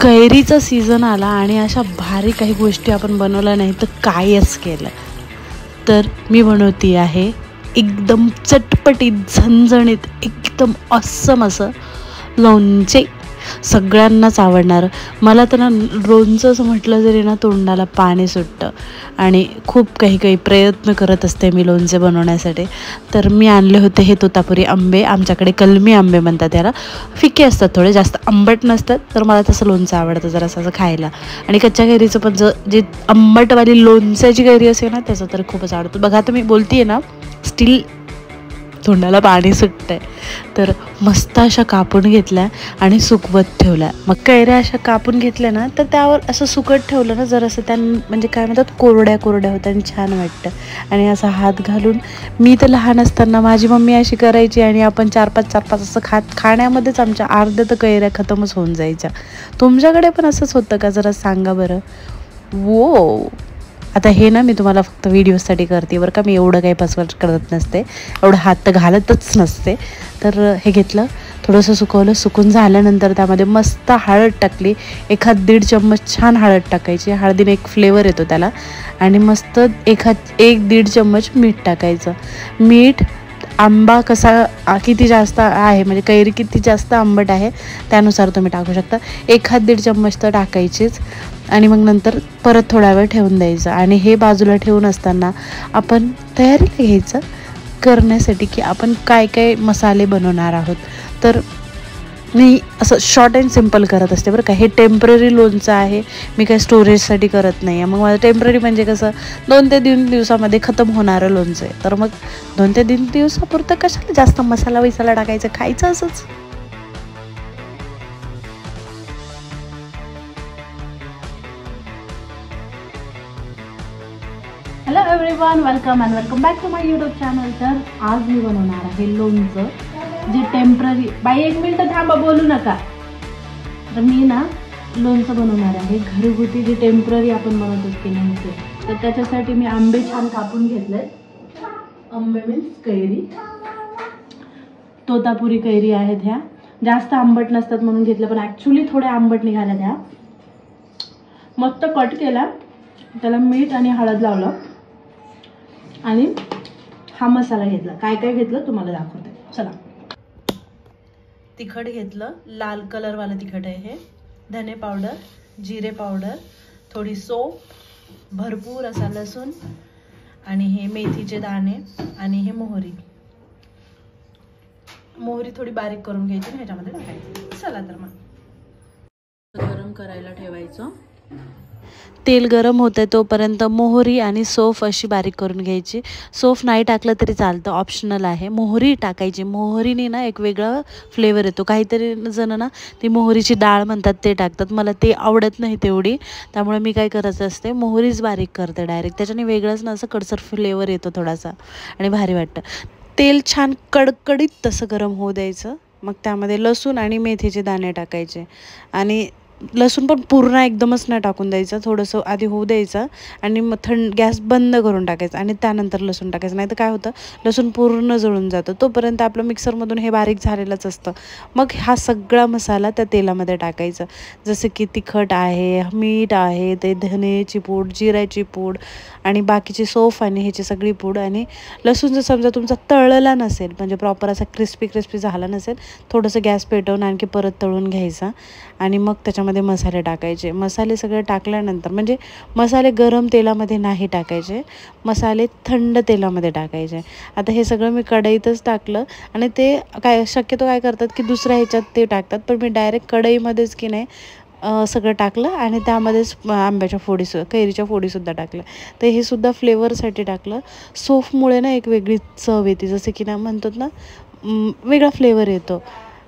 कैरीचा season आला आणि अशा भारी काही गोष्टी आपण बनवल्या नाही तर कायच केलं. तर मी बनवती आहे एकदम चटपटीत झणझणीत एकदम ऑसम असं लोणचे. सगळ्यांनाच आवडणार. मला तर ना लोणचं असं म्हटलं जरी ना तोंडाला पाणी सुटतं आणि खूप काही प्रयत्न करत असते मी लोणचे बनवण्यासाठी. तर मी आणले होते हे तोतापुरी आंबे. आमच्याकडे कलमी आंबे म्हणतात त्याला. फिके असतात, थोडे जास्त आंबट नसतात. तर मला तसं लोणचं आवडतं जरा असं खायला. आणि कच्च्या कैरीचं पण जे आंबटवाली लोणच्याची कैरी असते ना त्याचं तर खूपच आवडतं. बघा आता मी बोलतीये ना स्टील तोंडाला पाणी सुटतंय. तर मस्त अशा कापून घेतल्या आणि सुकवत ठेवल्या. मग कैऱ्या अशा कापून घेतल्या ना तर त्यावर असं सुकत ठेवलं ना जर असं म्हणजे काय म्हणतात कोरड्या होत्या आणि छान वाटतं. आणि असा हात घालून मी तर लहान असताना माझी मम्मी अशी करायची आणि आपण 4-5 असं खाण्यामध्येच आमच्या अर्ध्या तर कैऱ्या खतमच होऊन जायच्या. तुमच्याकडे पण असंच होतं का जरा सांगा बरं. वो आता हे ना मी तुम्हाला फक्त व्हिडिओसाठी करते बरं का. मी एवढं काही पसवट करत नसते, एवढं हात तर घालतच नसते. तर हे घेतलं, थोडंसं सुकवलं. सुकून झाल्यानंतर त्यामध्ये मस्त हळद टाकली. 1-1.5 चम्मच छान हळद टाकायची. हळदीने एक फ्लेवर येतो त्याला. आणि मस्त 1-1.5 चम्मच मीठ टाकायचं. मीठ आंबा कसा किती जास्त आहे म्हणजे कैरी किती जास्त आंबट आहे त्यानुसार तुम्ही टाकू शकता. 1-1.5 चम्मच तर टाकायचीच. आणि मग नंतर परत थोडा वेळ ठेवून द्यायचं. आणि हे बाजूला ठेवून असताना आपण तयारीला घ्यायचं करण्यासाठी की आपण काय काय मसाले बनवणार आहोत. तर मी असं शॉर्ट अँड सिम्पल करत असते बरं का. हे टेम्पररी लोणचं आहे, मी काही स्टोरेजसाठी करत नाही आहे. मग माझं टेम्पररी म्हणजे कसं 2 ते 3 दिवसामध्ये खतम होणारं लोणचं आहे. तर मग 2 ते 3 दिवसापुरतं कशाला जास्त मसाला टाकायचं, खायचं असंच. Hello everyone, welcome back to my YouTube channel. तर आज मी बनवणार आहे लोणचं जे टेम्पररी. बाई 1 मिनिट थांबा, बोलू नका. तर मी ना लोणचं बनवणार आहे घरगुती जे टेम्पररी आपण बनवत असते लोणचे. तर त्याच्यासाठी मी आंबे छान कापून घेतले. आंबे मीन्स कैरी, तोतापुरी कैरी आहेत ह्या. जास्त आंबट नसतात म्हणून घेतलं, पण ॲक्च्युली थोड्या आंबट निघाल्या त्या. मस्त कट केला, त्याला मीठ आणि हळद लावलं आणि हा मसाला घेतला. काय काय घेतलं तुम्हाला दाखवते चला. तिखट घेतलं, लाल कलरवालं तिखट आहे हे. धने पावडर, जिरे पावडर, थोडी सोप, भरपूर असा लसूण आणि हे मेथीचे दाणे आणि हे मोहरी थोडी बारीक करून घ्यायची आणि ह्याच्यामध्ये टाकायची. चला तर मग गरम करायला ठेवायचं. तेल गरम होतं तोपर्यंत मोहरी आणि सौंफ अशी बारीक करून घ्यायची. सौंफ नाही टाकलं तरी चालतं, ऑप्शनल आहे. मोहरी टाकायची. मोहरीने ना एक वेगळा फ्लेवर येतो. काहीतरी जण ना ती मोहरीची डाळ म्हणतात ते टाकतात, मला ते आवडत नाही तेवढी. त्यामुळे मी काय करत असते, मोहरीच बारीक करते डायरेक्ट. त्याच्याने वेगळंच ना असं कडसर फ्लेवर येतो थोडासा आणि भारी वाटतं. तेल छान कडकडीत तसं गरम होऊ द्यायचं. मग त्यामध्ये लसूण आणि मेथीचे दाणे टाकायचे. आणि लसूण पण पूर्ण एकदमच नाही टाकून द्यायचं, थोडंसं आधी होऊ द्यायचं आणि मग गॅस बंद करून टाकायचं आणि त्यानंतर लसूण टाकायचं. नाही तर काय होतं, लसूण पूर्ण जळून जातं. तोपर्यंत आपलं मिक्सरमधून हे बारीक झालेलंच असतं. मग हा सगळा मसाला त्या तेलामध्ये टाकायचा. जसं की तिखट आहे, मीठ आहे, ते धनेची पूड, जिऱ्याची पूड आणि बाकीची सौंफ आणि ह्याची सगळी पूड. आणि लसूण जर समजा तुमचा तळलेला नसेल, म्हणजे प्रॉपर असा क्रिस्पी झाला नसेल, थोडंसं गॅस पेटवून आणखी परत तळून घ्यायचा. आणि मग त्याच्यामध्ये मसाले टाकायचे. मसाले सगळे टाकल्यानंतर, म्हणजे मसाले गरम तेलामध्ये नाही टाकायचे, मसाले थंड तेलामध्ये टाकायचे. आता हे सगळं मी कढईतच टाकलं आणि ते शक्यतो काय करतात की दुसऱ्या ह्याच्यात ते टाकतात, पण मी डायरेक्ट कढईमध्येच की नाही सगळं टाकलं आणि त्यामध्येच आंब्याच्या कैरीच्या फोडीसुद्धा टाकल्या. तर हे सुद्धा फ्लेवरसाठी टाकलं. सौंफमुळे ना एक वेगळी चव येते, जसं की ना म्हणतात ना वेगळा फ्लेवर येतो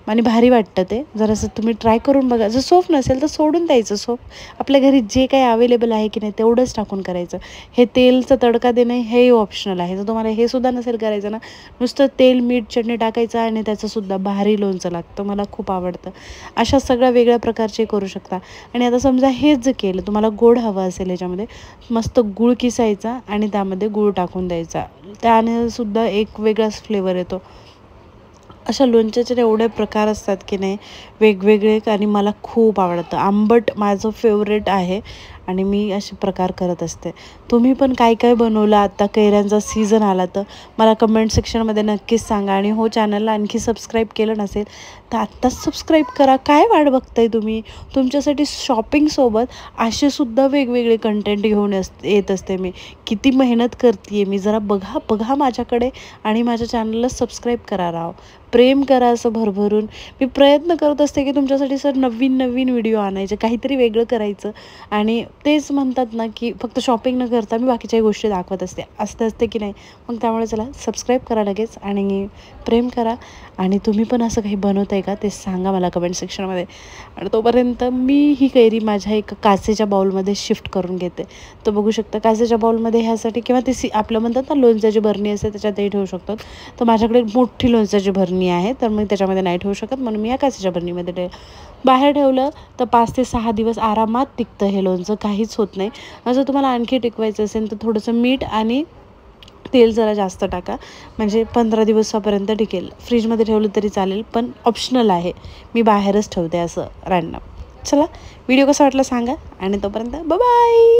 आणि भारी वाटतं ते. जरासं तुम्ही ट्राय करून बघा. जर सौंफ नसेल तर सोडून द्यायचं. सौंफ आपल्या घरी जे काही अवेलेबल आहे की नाही तेवढंच टाकून करायचं. हे तेलचं तडका देणं हे ऑप्शनल आहे. जर तुम्हाला हे सुद्धा नसेल करायचं ना, नुसतं तेल, मीठ, चटणी टाकायचं आणि त्याचंसुद्धा भारी लोणचं लागतं. मला खूप आवडतं. अशा सगळ्या वेगळ्या प्रकारचे करू शकता. आणि आता समजा हेच जर केलं, तुम्हाला गोड हवं असेल याच्यामध्ये, मस्त गूळ किसायचा आणि त्यामध्ये गूळ टाकून द्यायचा. त्याने सुद्धा एक वेगळाच फ्लेवर येतो. अशा लोणच्याचे एवढे प्रकार असतात की नाही वेगवेगळे, आणि मला खूप आवडतं. आंबट माझं फेवरेट आहे आणि मी असे प्रकार करत असते. तुम्ही पण काय काय बनवलं आता कैऱ्यांचा सीझन आला तर मला कमेंट सेक्शनमध्ये नक्कीच सांगा. आणि हो, चॅनलला आणखी सबस्क्राईब केलं नसेल तर आत्ताच सबस्क्राईब करा. काय वाट बघताय तुम्ही? तुमच्यासाठी शॉपिंगसोबत असेसुद्धा वेगवेगळे कंटेंट घेऊन येत असते मी. किती मेहनत करते आहे मी, जरा बघा माझ्याकडे आणि माझ्या चॅनलला सबस्क्राईब करा राव. प्रेम करा असं भरभरून. मी प्रयत्न करत असते की तुमच्यासाठी सर नवीन नवीन व्हिडिओ आणायचे, काहीतरी वेगळं करायचं. आणि तेच म्हणतात ना की फक्त शॉपिंग न करता मी बाकीच्याही गोष्टी दाखवत असते की नाही. मग त्यामुळे चला सबस्क्राईब करा लगेच आणि प्रेम करा. आणि तुम्ही पण असं काही बनवताय का ते सांगा मला कमेंट सेक्शनमध्ये. आणि तोपर्यंत मी ही कैरी माझ्या एका काचेच्या बाउलमध्ये शिफ्ट करून घेते. तर बघू शकता काचेच्या बाउलमध्ये ह्यासाठी, किंवा ते आपलं म्हणतात ना लोणच्याची भरणी असते त्याच्यातही ठेवू शकतात. तर माझ्याकडे मोठी लोणच्याची भरणी आहे तर मग त्याच्यामध्ये नाही ठेवू शकत, म्हणून मी या काचेच्या भरणीमध्ये बाहेर ठेवलं तर 5 ते 6 दिवस आरामात टिकतं हे लोणचं, काहीच होत नाही. जर तुम्हाला आणखी टिकवायचं असेल तर थोडंसं मीठ आणि तेल जरा जास्त टाका, म्हणजे 15 दिवसापर्यंत टिकेल. फ्रीजमध्ये ठेवलं तरी चालेल, पण ऑप्शनल आहे. मी बाहेरच ठेवते असं रॅन्डम. चला, व्हिडिओ कसा वाटला सांगा आणि तोपर्यंत बाय.